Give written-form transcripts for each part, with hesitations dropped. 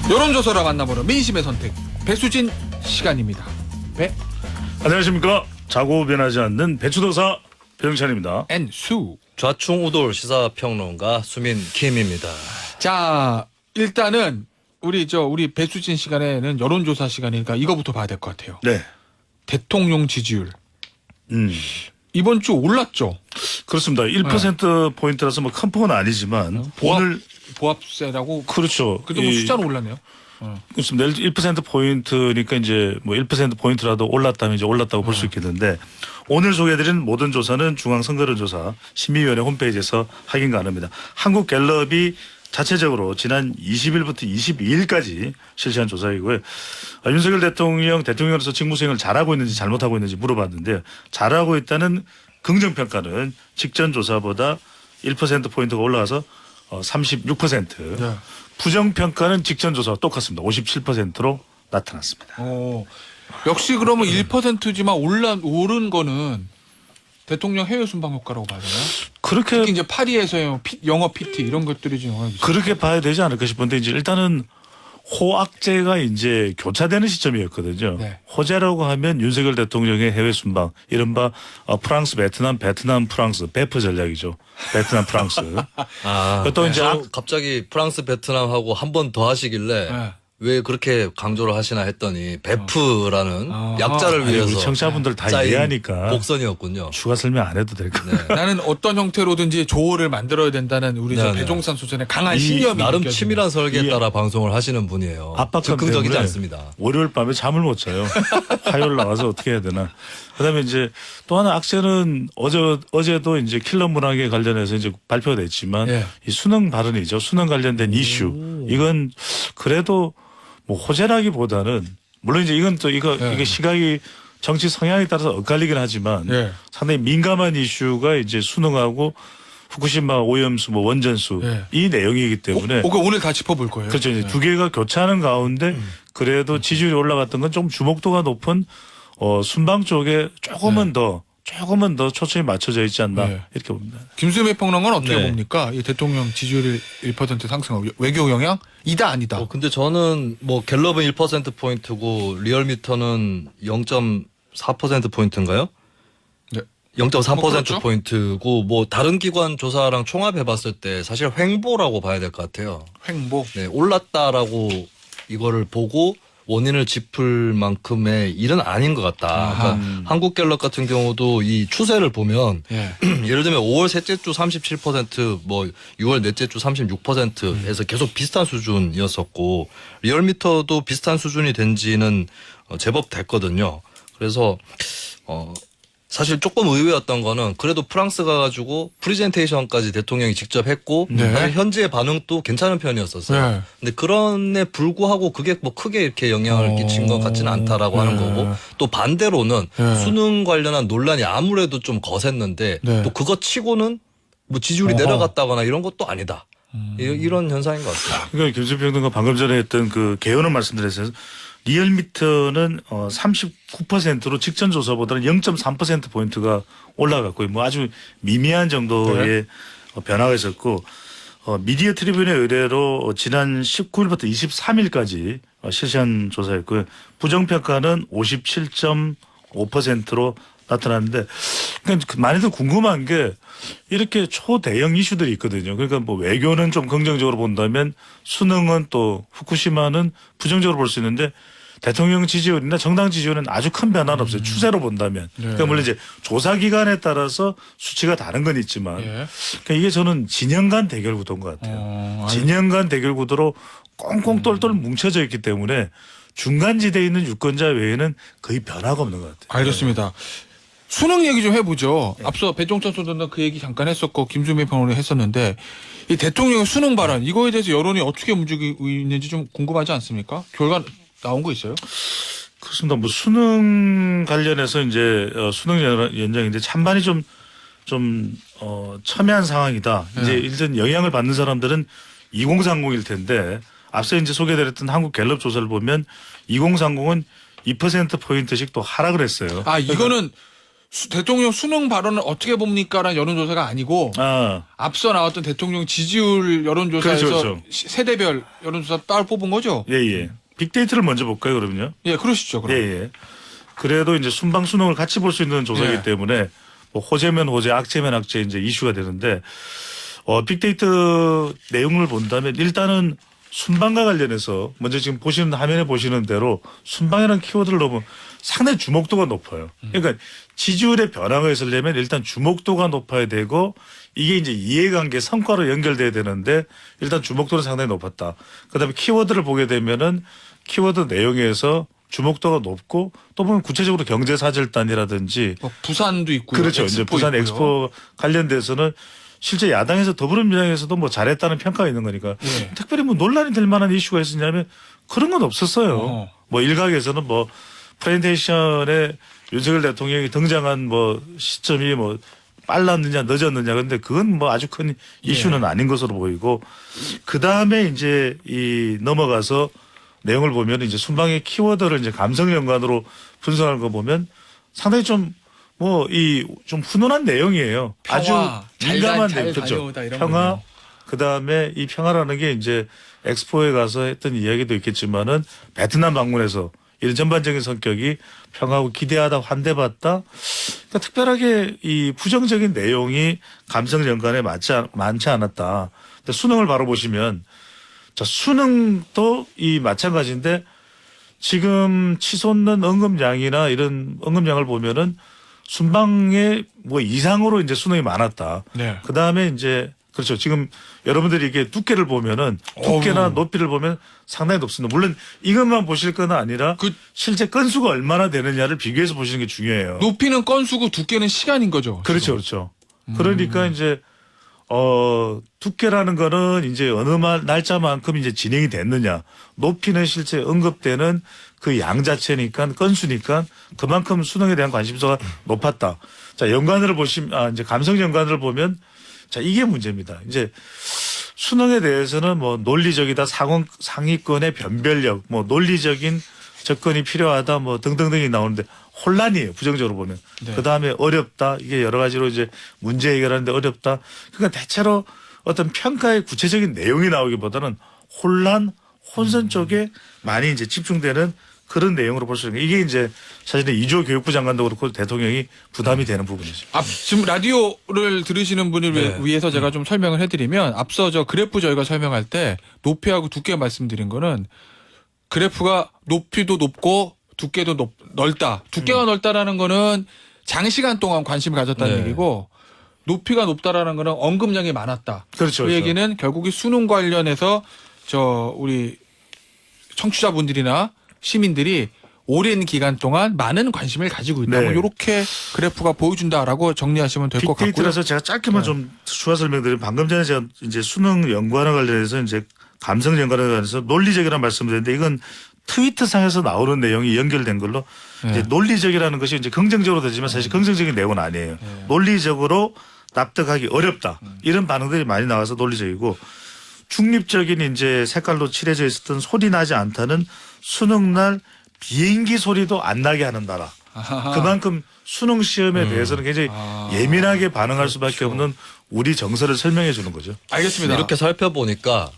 여론조사로 만나보는 민심의 선택 배수진 시간입니다. 배 안녕하십니까. 자고 변하지 않는 배추도사 배영찬입니다. 앤수. 좌충우돌 시사평론가 수민 김입니다. 자, 일단은 우리 배수진 시간에는 여론조사 시간이니까 이거부터 봐야 될 것 같아요. 네. 대통령 지지율 이번 주 올랐죠. 그렇습니다. 1% 포인트라서 뭐 큰 폭은 아니지만 오늘 보합세라고. 그렇죠. 그래도 뭐 숫자는 올랐네요. 그렇습니다. 1% 포인트니까 이제 뭐 1% 포인트라도 올랐다면 이제 올랐다고 볼 수 있겠는데 오늘 소개해드린 모든 조사는 중앙선거론조사 심의위원회 홈페이지에서 확인 가능합니다. 한국갤럽이 자체적으로 지난 20일부터 22일까지 실시한 조사이고요. 윤석열 대통령으로서 직무수행을 잘하고 있는지 잘못하고 있는지 물어봤는데요. 잘하고 있다는 긍정평가는 직전 조사보다 1%포인트가 올라가서 36%. 네. 부정평가는 직전 조사와 똑같습니다. 57%로 나타났습니다. 역시 그러면 1%지만 오른 거는 대통령 해외 순방 효과라고 봐야 되나요? 그렇게 특히 이제 파리에서의 영어 PT 이런 것들이 좀 영향을 미치죠. 그렇게 봐야 되지 않을까 싶은데 이제 일단은 호악제가 이제 교차되는 시점이었거든요. 네. 호재라고 하면 윤석열 대통령의 해외 순방, 이른바 프랑스, 베트남, 프랑스, 베프 전략이죠. 베트남, 프랑스. 또 이제 갑자기 프랑스, 베트남하고 한 번 더 하시길래 네. 왜 그렇게 강조를 하시나 했더니 베프라는 약자를 아니, 위해서 우리 청취자분들 다 짜인 이해하니까 복선이었군요. 추가 설명 안 해도 될 것 같아요. 나는 어떤 형태로든지 조어를 만들어야 된다는 우리 저 네, 배종산 소장의 강한 신념이 나름 느껴지네요. 치밀한 설계에 따라 방송을 하시는 분이에요. 압박감 즉흥적이지 때문에 않습니다. 월요일 밤에 잠을 못 자요. 화요일 나와서 어떻게 해야 되나. 그다음에 이제 또 하나 악재는 어제도 이제 킬러 문학에 관련해서 이제 발표가 됐지만 예. 이 수능 발언이죠. 수능 관련된 이슈. 이건 그래도 뭐 호재라기보다는 물론 이제 이건 또 이게 시각이 정치 성향에 따라서 엇갈리긴 하지만 예. 상당히 민감한 이슈가 이제 수능하고 후쿠시마 오염수 뭐 원전수 예. 이 내용이기 때문에 오늘 다 짚어볼 거예요. 그렇죠. 이제 두 개가 교차하는 가운데 그래도 지지율이 올라갔던 건 좀 주목도가 높은 순방 쪽에 조금은 더 초점이 맞춰져 있지 않나 네. 이렇게 봅니다. 김수미 평론가는 어떻게 네. 봅니까? 이 대통령 지지율 1% 상승 외교 영향? 이다 아니다. 근데 저는 뭐 갤럽은 1%포인트고 리얼미터는 0.4%포인트인가요? 네. 0.3%포인트고 뭐 다른 기관 조사랑 총합해 봤을 때 사실 횡보라고 봐야 될 것 같아요. 횡보. 네, 올랐다라고 이거를 보고 원인을 짚을 만큼의 일은 아닌 것 같다. 그러니까 한국갤럽 같은 경우도 이 추세를 보면 예. 예를 들면 5월 셋째 주 37%, 뭐 6월 넷째 주 36%에서 계속 비슷한 수준이었었고 리얼미터도 비슷한 수준이 된지는 제법 됐거든요. 그래서 사실 조금 의외였던 거는 그래도 프랑스 가가지고 프리젠테이션까지 대통령이 직접 했고 네. 사실 현지의 반응도 괜찮은 편이었었어요. 네. 근데 그런에 불구하고 그게 뭐 크게 이렇게 영향을 끼친 것 같지는 않다라고 하는 거고 또 반대로는 수능 관련한 논란이 아무래도 좀 거셌는데 네. 또 그거 치고는 뭐 지지율이 내려갔다거나 이런 것도 아니다. 이런 현상인 것 같습니다. 그러니까 김수평 평론가 방금 전에 했던 그 개요는 말씀드렸어요. 리얼미터는 39%로 직전 조사보다는 0.3%포인트가 올라갔고요. 뭐 아주 미미한 정도의 변화가 있었고 미디어 트리뷴의 의뢰로 지난 19일부터 23일까지 실시한 조사였고요. 부정평가는 57.5%로 나타났는데 그러니까 많이들 궁금한 게 이렇게 초대형 이슈들이 있거든요. 그러니까 뭐 외교는 좀 긍정적으로 본다면 수능은 또 후쿠시마는 부정적으로 볼 수 있는데 대통령 지지율이나 정당 지지율은 아주 큰 변화는 없어요. 추세로 본다면. 그러니까 물론 이제 조사 기간에 따라서 수치가 다른 건 있지만 예. 그러니까 이게 저는 진영 간 대결 구도인 것 같아요. 진영 간 대결 구도로 꽁꽁 똘똘 뭉쳐져 있기 때문에 중간지대에 있는 유권자 외에는 거의 변화가 없는 것 같아요. 알겠습니다. 수능 얘기 좀 해보죠. 앞서 배종찬 소장도 그 얘기 잠깐 했었고 김수미 평론이 했었는데 이 대통령의 수능 발언 이거에 대해서 여론이 어떻게 움직이고 있는지 좀 궁금하지 않습니까? 결과 나온 거 있어요? 그렇습니다. 뭐 수능 관련해서 이제 수능 연장인데 찬반이 좀 첨예한 상황이다. 이제 일단 영향을 받는 사람들은 2030일 텐데 앞서 이제 소개드렸던 한국 갤럽 조사를 보면 2030은 2%포인트씩 또 하락을 했어요. 이거는 대통령 수능 발언을 어떻게 봅니까라는 여론조사가 아니고 앞서 나왔던 대통령 지지율 여론조사에서 그렇죠. 세대별 여론조사 따로 뽑은 거죠? 예. 빅데이터를 먼저 볼까요, 그러면요? 예, 그러시죠. 그럼. 예. 그래도 이제 순방 수능을 같이 볼 수 있는 조사이기 예. 때문에 뭐 호재면 호재, 악재면 악재 이제 이슈가 되는데 빅데이터 내용을 본다면 일단은 순방과 관련해서 먼저 지금 보시는 화면에 보시는 대로 순방이라는 키워드를 넣으면 상당히 주목도가 높아요. 그러니까 지지율의 변화가 있으려면 일단 주목도가 높아야 되고 이게 이제 이해관계 성과로 연결돼야 되는데 일단 주목도는 상당히 높았다. 그다음에 키워드를 보게 되면은 키워드 내용에서 주목도가 높고 또 보면 구체적으로 경제사절단이라든지 뭐 부산도 있고요. 그렇죠. 이제 부산 있고요. 엑스포 관련돼서는 실제 야당에서 더불어민주당에서도 뭐 잘했다는 평가가 있는 거니까 예. 특별히 뭐 논란이 될 만한 이슈가 있었냐면 그런 건 없었어요. 뭐 일각에서는 뭐 프레젠테이션에 윤석열 대통령이 등장한 뭐 시점이 뭐 빨랐느냐 늦었느냐 근데 그건 뭐 아주 큰 이슈는 아닌 것으로 보이고 그 다음에 이제 이 넘어가서 내용을 보면 이제 순방의 키워드를 이제 감성 연관으로 분석하는 거 보면 상당히 좀 뭐 이 좀 훈훈한 내용이에요. 평화, 아주 민감한 잘 내용 그렇죠. 다녀오다 이런 평화 거군요. 그 다음에 이 평화라는 게 이제 엑스포에 가서 했던 이야기도 있겠지만은 베트남 방문해서 이런 전반적인 성격이 평화하고 기대하다 환대받다. 그러니까 특별하게 이 부정적인 내용이 감성 연관에 많지 않았다. 근데 수능을 바로 보시면 자 수능도 이 마찬가지인데 지금 치솟는 언급량이나 이런 언급량을 보면은 순방에 뭐 이상으로 이제 수능이 많았다. 네. 그 다음에 이제 그렇죠. 지금 여러분들이 이게 두께를 보면은 두께나 어우. 높이를 보면 상당히 높습니다. 물론 이것만 보실 건 아니라 실제 건수가 얼마나 되느냐를 비교해서 보시는 게 중요해요. 높이는 건수고 두께는 시간인 거죠. 그렇죠, 그렇죠. 그러니까 이제 두께라는 거는 이제 어느 날짜만큼 이제 진행이 됐느냐. 높이는 실제 언급되는 그 양 자체니까 건수니까 그만큼 수능에 대한 관심사가 높았다. 자, 연관을 보시면 이제 감성 연관을 보면 자, 이게 문제입니다. 이제 수능에 대해서는 뭐 논리적이다, 상위권의 변별력, 뭐 논리적인 접근이 필요하다, 뭐 등등등이 나오는데 혼란이에요. 부정적으로 보면. 네. 그 다음에 어렵다. 이게 여러 가지로 이제 문제 해결하는데 어렵다. 그러니까 대체로 어떤 평가의 구체적인 내용이 나오기보다는 혼선 쪽에 많이 이제 집중되는 그런 내용으로 볼 수 있는 게 이게 이제 사실은 이주호 교육부 장관도 그렇고 대통령이 부담이 되는 부분이죠. 지금 라디오를 들으시는 분을 네. 위해서 제가 좀 설명을 해드리면 앞서 저 그래프 저희가 설명할 때 높이하고 두께 말씀드린 거는 그래프가 높이도 높고 두께도 넓다. 두께가 넓다라는 거는 장시간 동안 관심을 가졌다는 네. 얘기고 높이가 높다라는 거는 언급량이 많았다. 그렇죠. 그 얘기는 결국 이 수능 관련해서 저 우리 청취자분들이나 시민들이 오랜 기간 동안 많은 관심을 가지고 있다. 네. 이렇게 그래프가 보여준다라고 정리하시면 될 것 같고요. 빅데이터라서 제가 짧게만 네. 좀 추가 설명드리면 방금 전에 제가 이제 수능 연관과 관련해서 이제 감성 연관에 관해서 논리적이라는 말씀을 드렸는데 이건 트위터상에서 나오는 내용이 연결된 걸로 네. 이제 논리적이라는 것이 이제 긍정적으로 되지만 사실 긍정적인 내용은 아니에요. 논리적으로 납득하기 어렵다. 이런 반응들이 많이 나와서 논리적이고 중립적인 이제 색깔로 칠해져 있었던 소리 나지 않다는 수능날 비행기 소리도 안 나게 하는 나라. 그만큼 수능 시험에 대해서는 굉장히 예민하게 반응할 수밖에 그렇죠. 없는 우리 정서를 설명해 주는 거죠. 알겠습니다. 이렇게 살펴보니까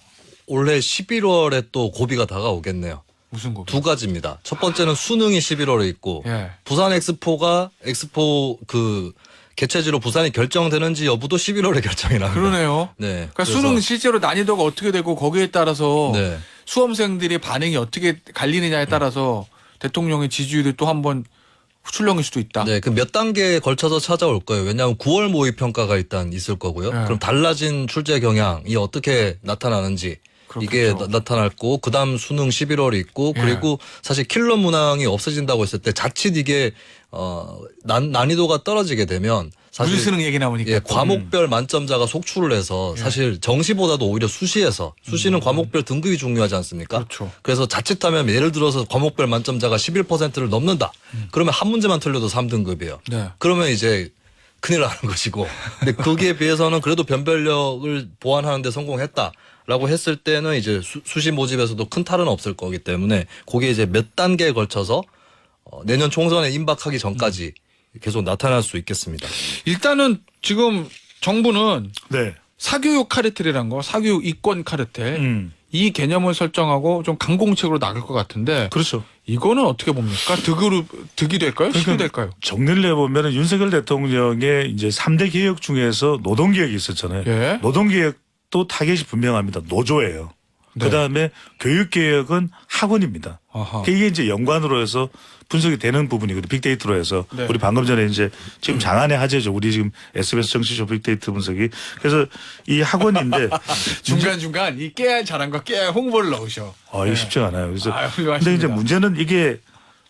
올해 11월에 또 고비가 다가오겠네요. 무슨 거? 두 가지입니다. 첫 번째는 수능이 11월에 있고 예. 부산 엑스포 그 개최지로 부산이 결정되는지 여부도 11월에 결정이 납니다. 그러네요. 네. 그러니까 수능 실제로 난이도가 어떻게 되고 거기에 따라서 네. 수험생들의 반응이 어떻게 갈리느냐에 따라서 대통령의 지지율이 또 한번 출렁일 수도 있다. 네, 그 몇 단계에 걸쳐서 찾아올 거예요. 왜냐하면 9월 모의 평가가 일단 있을 거고요. 네. 그럼 달라진 출제 경향이 어떻게 나타나는지 이게 그렇겠죠. 나타날 거고, 그 다음 수능 11월이 있고, 예. 그리고 사실 킬러 문항이 없어진다고 했을 때 자칫 이게 난이도가 떨어지게 되면 사실 물수능 얘기 나오니까. 예, 또. 과목별 만점자가 속출을 해서 사실 정시보다도 오히려 수시는 과목별 등급이 중요하지 않습니까? 그렇죠. 그래서 자칫하면 예를 들어서 과목별 만점자가 11%를 넘는다. 그러면 한 문제만 틀려도 3등급이에요. 네. 그러면 이제 큰일 나는 것이고. 근데 거기에 비해서는 그래도 변별력을 보완하는 데 성공했다라고 했을 때는 이제 수시 모집에서도 큰 탈은 없을 거기 때문에 거기에 이제 몇 단계에 걸쳐서 내년 총선에 임박하기 전까지 계속 나타날 수 있겠습니다. 일단은 지금 정부는 네. 사교육 카르텔이란 거, 사교육 이권 카르텔 이 개념을 설정하고 좀 강공책으로 나갈 것 같은데 그렇죠. 이거는 어떻게 봅니까? 득이 될까요? 실이 될까요? 정리를 해보면 윤석열 대통령의 이제 3대 개혁 중에서 노동개혁이 있었잖아요. 예. 노동개혁도 타겟이 분명합니다. 노조예요. 네. 그다음에 교육개혁은 학원입니다. 아하. 이게 이제 연관으로 해서 분석이 되는 부분이거든요. 빅데이터로 해서. 네. 우리 방금 전에 이제 지금 장안의 화제죠. 우리 지금 SBS 정치쇼 빅데이터 분석이. 그래서 이 학원인데 중간중간 이 깨알 잘한과 깨알 홍보를 넣으셔. 이게 쉽지 않아요. 그래서 훌륭하십니다. 근데 이제 문제는 이게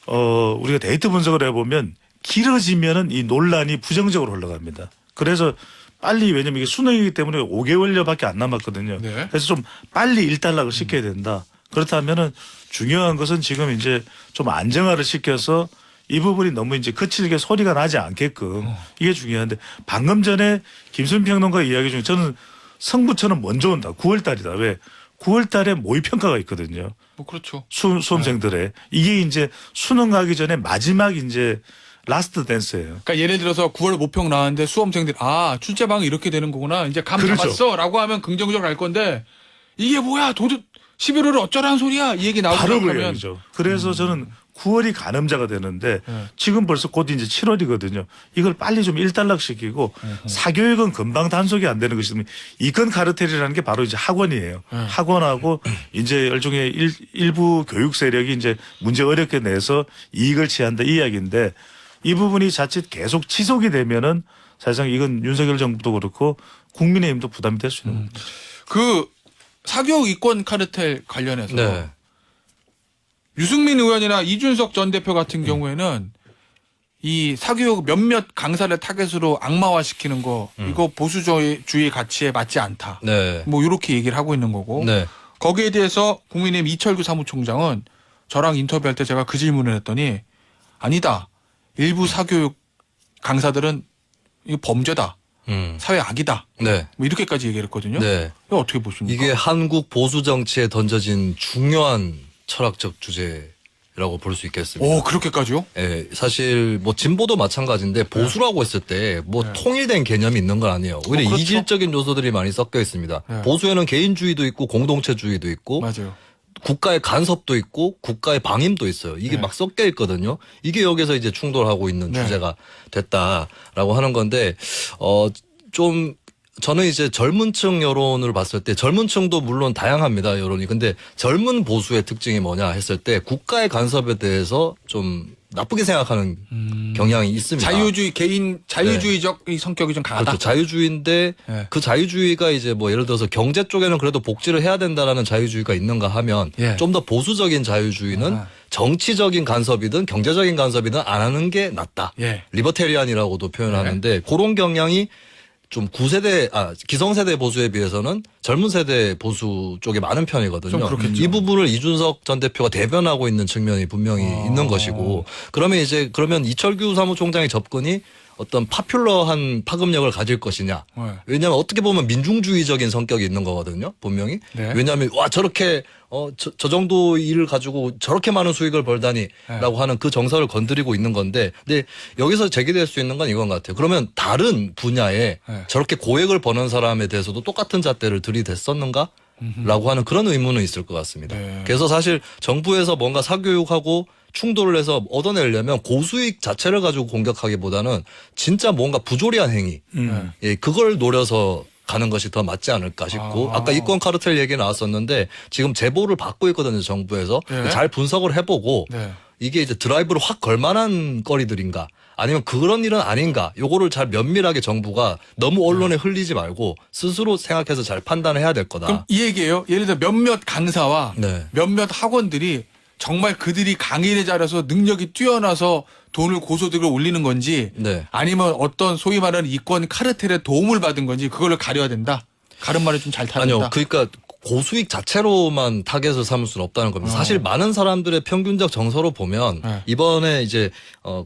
우리가 데이터 분석을 해보면 길어지면은 이 논란이 부정적으로 흘러갑니다. 그래서 빨리 왜냐면 이게 수능이기 때문에 5개월여밖에 안 남았거든요. 네. 그래서 좀 빨리 일단락을 시켜야 된다. 그렇다면은 중요한 것은 지금 이제 좀 안정화를 시켜서 이 부분이 너무 이제 거칠게 소리가 나지 않게끔 이게 중요한데 방금 전에 김수민 평론가 이야기 중에 저는 성부처는 먼저 온다. 9월 달이다. 왜? 9월 달에 모의평가가 있거든요. 뭐 그렇죠. 수험생들의. 이게 이제 수능 가기 전에 마지막 이제 라스트 댄스예요. 그러니까 예를 들어서 9월 모평 나왔는데 수험생들이 출제방이 이렇게 되는 거구나. 이제 감 그렇죠. 잡았어라고 하면 긍정적으로 갈 건데 이게 뭐야? 도대체 11월을 어쩌라는 소리야? 이 얘기 나오고 바로 그 그러면 얘기죠. 그래서 저는 9월이 가늠자가 되는데 네. 지금 벌써 곧 이제 7월이거든요. 이걸 빨리 좀 일단락시키고 사교육은 금방 단속이 안 되는 것이면 이건 카르텔이라는 게 바로 이제 학원이에요. 학원하고 이제 일종의 일부 교육 세력이 이제 문제 어렵게 내서 이익을 취한다 이 이야기인데 이 부분이 자칫 계속 지속이 되면은 사실상 이건 윤석열 정부도 그렇고 국민의힘도 부담이 될 수 있는 겁니다. 그 사교육 이권 카르텔 관련해서 네. 유승민 의원이나 이준석 전 대표 같은 경우에는 이 사교육 몇몇 강사를 타겟으로 악마화시키는 거 이거 보수주의 가치에 맞지 않다. 네. 뭐 이렇게 얘기를 하고 있는 거고 네. 거기에 대해서 국민의힘 이철규 사무총장은 저랑 인터뷰할 때 제가 그 질문을 했더니 아니다. 일부 사교육 강사들은 이거 범죄다. 사회 악이다. 네. 뭐 이렇게까지 얘기를 했거든요. 네. 이거 어떻게 보십니까? 이게 한국 보수 정치에 던져진 중요한 철학적 주제라고 볼 수 있겠습니다. 오 그렇게까지요? 예, 사실 뭐 진보도 마찬가지인데 보수라고 했을 때 뭐 네. 통일된 개념이 있는 건 아니에요. 오히려 그렇죠. 이질적인 요소들이 많이 섞여 있습니다. 네. 보수에는 개인주의도 있고 공동체주의도 있고 맞아요. 국가의 간섭도 있고 국가의 방임도 있어요. 이게 네. 막 섞여 있거든요. 이게 여기서 이제 충돌하고 있는 네. 주제가 됐다라고 하는 건데 좀 저는 이제 젊은 층 여론을 봤을 때 젊은 층도 물론 다양합니다. 여론이. 근데 젊은 보수의 특징이 뭐냐 했을 때 국가의 간섭에 대해서 좀 나쁘게 생각하는 경향이 있습니다. 자유주의 개인 자유주의적 이 성격이 좀 강하다. 그렇죠. 자유주의인데 네. 그 자유주의가 이제 뭐 예를 들어서 경제 쪽에는 그래도 복지를 해야 된다라는 자유주의가 있는가 하면 예. 좀 더 보수적인 자유주의는 아하. 정치적인 간섭이든 경제적인 간섭이든 안 하는 게 낫다. 예. 리버테리안이라고도 표현하는데 그런 경향이 좀 기성세대 보수에 비해서는 젊은 세대 보수 쪽에 많은 편이거든요. 좀 그렇겠죠. 이 부분을 이준석 전 대표가 대변하고 있는 측면이 분명히 있는 것이고 그러면 이철규 사무총장의 접근이 어떤 파퓰러한 파급력을 가질 것이냐. 네. 왜냐하면 어떻게 보면 민중주의적인 성격이 있는 거거든요. 분명히. 네. 왜냐하면 와 저렇게 저 정도 일을 가지고 저렇게 많은 수익을 벌다니라고 하는 그 정서를 건드리고 있는 건데 근데 여기서 제기될 수 있는 건 이건 같아요. 그러면 다른 분야에 네. 저렇게 고액을 버는 사람에 대해서도 똑같은 잣대를 들이댔었는가? 라고 하는 그런 의문은 있을 것 같습니다. 네. 그래서 사실 정부에서 뭔가 사교육하고 충돌을 해서 얻어내려면 고수익 자체를 가지고 공격하기보다는 진짜 뭔가 부조리한 행위, 예, 그걸 노려서 가는 것이 더 맞지 않을까 싶고 아까 이권 카르텔 얘기 나왔었는데 지금 제보를 받고 있거든요 정부에서 네. 잘 분석을 해보고 네. 이게 이제 드라이브를 확 걸만한 거리들인가 아니면 그런 일은 아닌가 요거를 잘 면밀하게 정부가 너무 언론에 흘리지 말고 스스로 생각해서 잘 판단해야 될 거다. 그럼 이 얘기예요. 예를 들어 몇몇 강사와 네. 몇몇 학원들이 정말 그들이 강의를 잘해서 능력이 뛰어나서 돈을 고소득을 올리는 건지 네. 아니면 어떤 소위 말하는 이권 카르텔의 도움을 받은 건지 그걸 가려야 된다. 가른 말을 좀 잘 타야 된다. 아니요. 그러니까 고수익 자체로만 타겟을 삼을 수는 없다는 겁니다. 사실 많은 사람들의 평균적 정서로 보면 네. 이번에 이제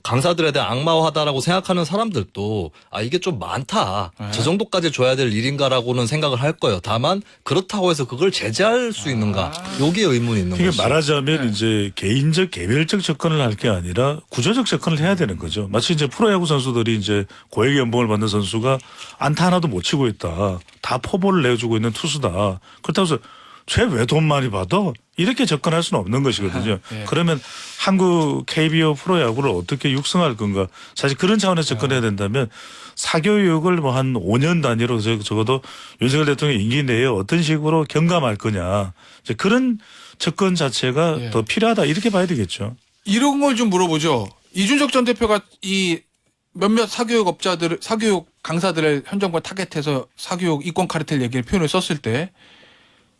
강사들에 대한 악마화다라고 생각하는 사람들도 아 이게 좀 많다. 네. 저 정도까지 줘야 될 일인가라고는 생각을 할 거예요. 다만 그렇다고 해서 그걸 제재할 수 있는가? 여기에 의문이 있는 이게 거죠. 말하자면 네. 이제 개인적 개별적 접근을 할 게 아니라 구조적 접근을 해야 되는 거죠. 마치 이제 프로야구 선수들이 이제 고액 연봉을 받는 선수가 안타 하나도 못 치고 있다. 다 포볼을 내주고 있는 투수다. 그렇다고 해서 쟤 왜 돈 많이 받아? 이렇게 접근할 수는 없는 것이거든요. 네. 그러면 한국 KBO 프로야구를 어떻게 육성할 건가? 사실 그런 차원에서 접근해야 된다면 사교육을 뭐 한 5년 단위로 적어도 윤석열 대통령 임기 내에 어떤 식으로 경감할 거냐. 이제 그런 접근 자체가 예. 더 필요하다 이렇게 봐야 되겠죠. 이런 걸 좀 물어보죠. 이준석 전 대표가 이 몇몇 사교육업자들, 사교육 강사들을 현 정부가 타겟해서 사교육 이권 카르텔 얘기를 표현을 썼을 때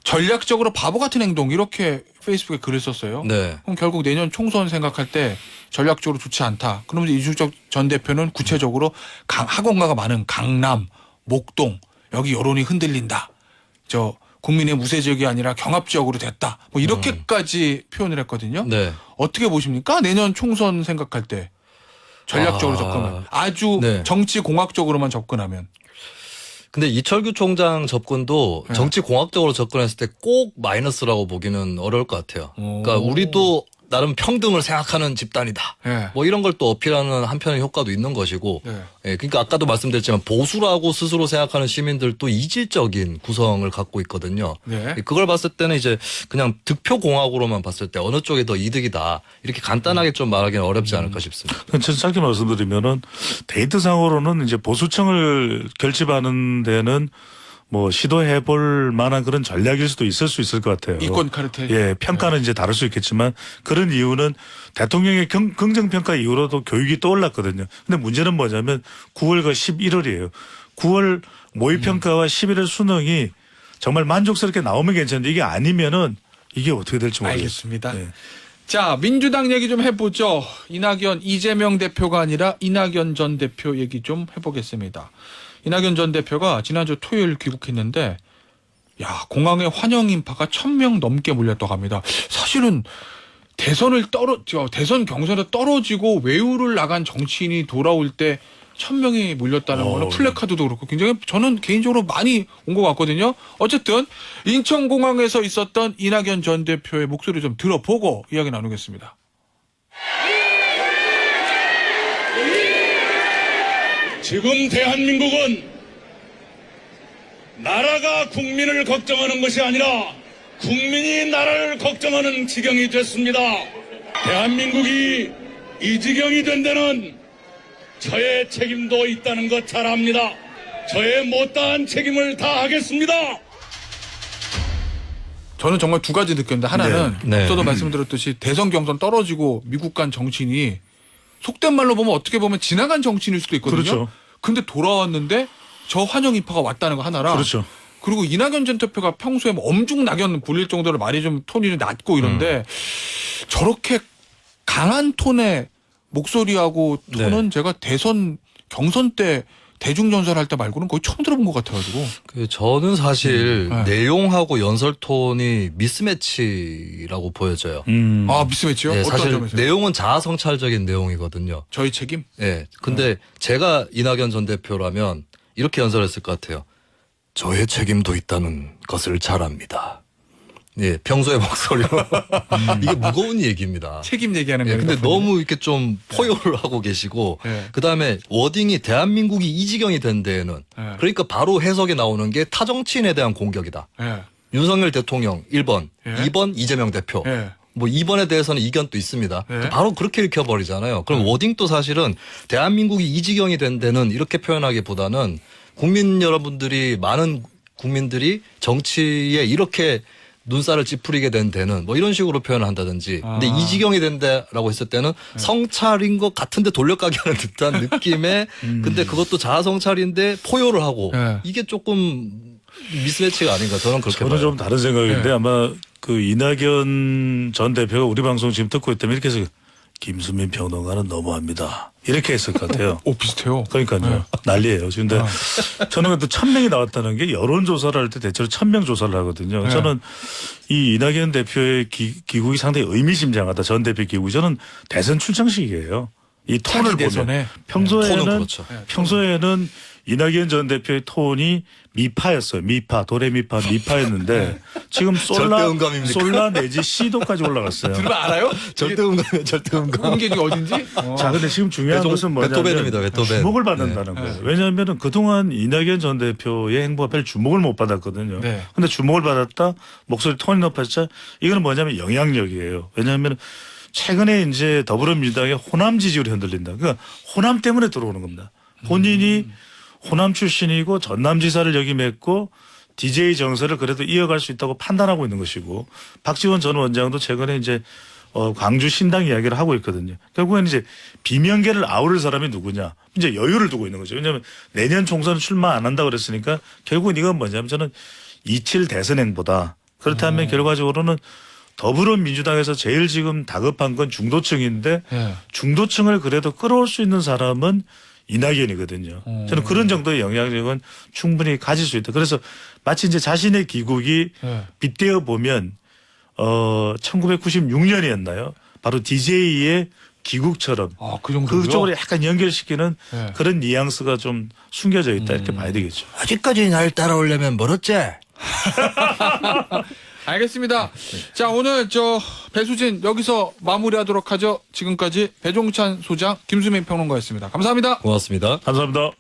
전략적으로 바보 같은 행동 이렇게 페이스북에 글을 썼어요. 네. 그럼 결국 내년 총선 생각할 때 전략적으로 좋지 않다. 그러면서 이준석 전 대표는 구체적으로 학원가가 많은 강남, 목동 여기 여론이 흔들린다. 저 국민의 무세지역이 아니라 경합지역으로 됐다. 뭐 이렇게까지 표현을 했거든요. 네. 어떻게 보십니까? 내년 총선 생각할 때 전략적으로 접근하면 아주 네. 정치 공학적으로만 접근하면 근데 이철규 총장 접근도 네. 정치 공학적으로 접근했을 때 꼭 마이너스라고 보기는 어려울 것 같아요. 그러니까 오. 우리도 나름 평등을 생각하는 집단이다. 예. 뭐 이런 걸 또 어필하는 한편의 효과도 있는 것이고. 네. 예, 그러니까 아까도 말씀드렸지만 보수라고 스스로 생각하는 시민들도 이질적인 구성을 갖고 있거든요. 네. 그걸 봤을 때는 이제 그냥 득표 공학으로만 봤을 때 어느 쪽이 더 이득이다. 이렇게 간단하게 좀 말하기는 어렵지 않을까 싶습니다. 전 짧게 말씀드리면은 데이터상으로는 이제 보수층을 결집하는 데는 뭐 시도해 볼 만한 그런 전략일 수도 있을 수 있을 것 같아요. 이권 카르텔. 예, 평가는 이제 다를 수 있겠지만 그런 이유는 대통령의 긍정평가 이후로도 교육이 떠올랐거든요. 근데 문제는 뭐냐면 9월과 11월이에요. 9월 모의평가와 11월 수능이 정말 만족스럽게 나오면 괜찮은데 이게 아니면은 이게 어떻게 될지 모르겠어요. 알겠습니다. 예. 자, 민주당 얘기 좀 해보죠. 이낙연, 이재명 대표가 아니라 이낙연 전 대표 얘기 좀 해보겠습니다. 이낙연 전 대표가 지난주 토요일 귀국했는데, 야, 공항에 환영 인파가 1,000명 넘게 몰렸다고 합니다. 사실은 대선 경선에 떨어지고 외유를 나간 정치인이 돌아올 때 1,000명이 몰렸다는 거는 플래카드도 그렇고 굉장히 저는 개인적으로 많이 온 것 같거든요. 어쨌든 인천공항에서 있었던 이낙연 전 대표의 목소리 좀 들어보고 이야기 나누겠습니다. 지금 대한민국은 나라가 국민을 걱정하는 것이 아니라 국민이 나라를 걱정하는 지경이 됐습니다. 대한민국이 이 지경이 된 데는 저의 책임도 있다는 것 잘 압니다. 저의 못다한 책임을 다하겠습니다. 저는 정말 두 가지 느꼈는데 하나는 네. 앞서도 말씀드렸듯이 대선 경선 떨어지고 미국 간 정치인이 속된 말로 보면 어떻게 보면 지나간 정치인일 수도 있거든요. 그렇죠. 근데 돌아왔는데 저 환영 인파가 왔다는 거 하나랑 그렇죠. 그리고 이낙연 전 대표가 평소에 뭐 엄중낙연 굴릴 정도로 말이 좀 톤이 좀 낮고 이런데 저렇게 강한 톤의 목소리하고 톤은 제가 대선 경선 때 대중전설 할 때 말고는 거의 처음 들어본 것 같아가지고. 저는 사실 네. 내용하고 연설 톤이 미스매치라고 보여져요. 아, 미스매치요? 예, 어떤 사실 점에서? 내용은 자아성찰적인 내용이거든요. 저희 책임? 예. 근데 제가 이낙연 전 대표라면 이렇게 연설했을 것 같아요. 저의 책임도 있다는 것을 잘 압니다. 예, 평소의 목소리로. 이게 무거운 얘기입니다. 책임 얘기하는 예, 거예요. 근데 너무 이렇게 좀 포효를 하고 계시고, 네. 그 다음에 워딩이 대한민국이 이 지경이 된 데에는, 네. 그러니까 바로 해석이 나오는 게 타정치인에 대한 공격이다. 예. 윤석열 대통령 1번, 예. 2번 이재명 대표. 예. 뭐 2번에 대해서는 이견도 있습니다. 네. 바로 그렇게 읽혀버리잖아요. 그럼 워딩도 사실은 대한민국이 이 지경이 된 데는 이렇게 표현하기보다는 국민 여러분들이 많은 국민들이 정치에 이렇게 눈살을 찌푸리게 된 데는 뭐 이런 식으로 표현을 한다든지. 근데 이 지경이 된다라고 했을 때는 성찰인 것 같은데 돌려가기 하는 듯한 느낌의 근데 그것도 자아성찰인데 포효를 하고 네. 이게 조금 미스매치가 아닌가 저는 그렇게 저는 봐요. 좀 다른 생각인데 네. 아마 그 이낙연 전 대표가 우리 방송 지금 듣고 있다면 이렇게 해서 김수민 평론가는 너무합니다. 이렇게 했을 것 같아요. 오 비슷해요. 그러니까요. 난리예요. 근데 저는 또 1000명이 나왔다는 게 여론조사를 할 때 대체로 1000명 조사를 하거든요. 네. 저는 이 이낙연 대표의 기국이 상당히 의미심장하다. 전 대표 기국이 저는 대선 출정식이에요. 이 톤을 차기 대선에. 보면 평소에는 톤은 그렇죠. 평소에는 이낙연 전 대표의 톤이 미파였어요. 미파, 도레미파, 미파였는데 지금 솔라 내지 시도까지 올라갔어요. 들으면 알아요? 절대음감이에요. 절대음감. 음계중이 어딘지? 자, 근데 지금 중요한 것은 베토벤입니다. 뭐냐면 베토벤. 주목을 받는다는 네. 거예요. 왜냐하면 그동안 이낙연 전 대표의 행보가 별 주목을 못 받았거든요. 네. 근데 주목을 받았다, 목소리 톤이 높아졌자, 이거는 뭐냐면 영향력이에요. 왜냐하면 최근에 이제 더불어민주당의 호남 지지율이 흔들린다. 그러니까 호남 때문에 들어오는 겁니다. 본인이 호남 출신이고 전남지사를 역임했고 DJ 정서를 그래도 이어갈 수 있다고 판단하고 있는 것이고, 박지원 전 원장도 최근에 이제 광주 신당 이야기를 하고 있거든요. 결국엔 이제 비명계를 아우를 사람이 누구냐. 이제 여유를 두고 있는 거죠. 왜냐하면 내년 총선 출마 안 한다고 그랬으니까 결국은 이건 뭐냐면 저는 27 대선 행보다. 그렇다면 결과적으로는 더불어민주당에서 제일 지금 다급한 건 중도층인데 네. 중도층을 그래도 끌어올 수 있는 사람은 이낙연이거든요. 저는 그런 정도의 영향력은 충분히 가질 수 있다. 그래서 마치 이제 자신의 기국이 네. 빗대어 보면 1996년이었나요? 바로 DJ의 기국처럼 그 정도요? 그쪽으로 약간 연결시키는 네. 그런 뉘앙스가 좀 숨겨져 있다 이렇게 봐야 되겠죠. 아직까지 날 따라오려면 멀었지. 알겠습니다. 자, 오늘 배수진 여기서 마무리하도록 하죠. 지금까지 배종찬 소장, 김수민 평론가였습니다. 감사합니다. 고맙습니다. 감사합니다.